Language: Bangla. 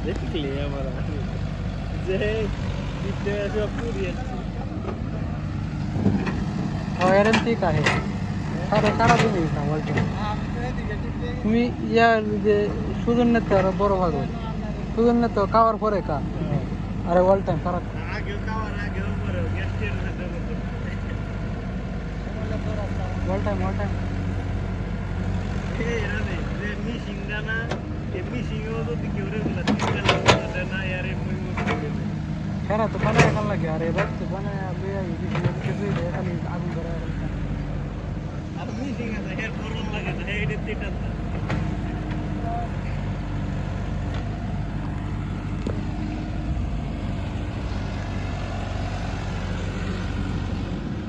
দেখলি আমার যে सब पूरी वारंटी का है सारा सारा दिन ना बोलते তুমি ইয়ার যে সুজন নেতা আর বড় ভাগ সুজন নেতা খাওয়ার পরে কা আরে অল টাইম সারা आगे खाওয়ার আগে পরে গ্যাস্ট্রিক হতে হতে অল টাইম এই রে যে মিশিং না এই মিশিং ও তো কি ওরে বলা ঠিক না यार মুই খেরা তো বানা এখন লাগে আরে বাদ তো বানা লইয়া কিছু খালি আগুন ধরে আর মিশিং আছে হের গরম লাগে না এই দিতে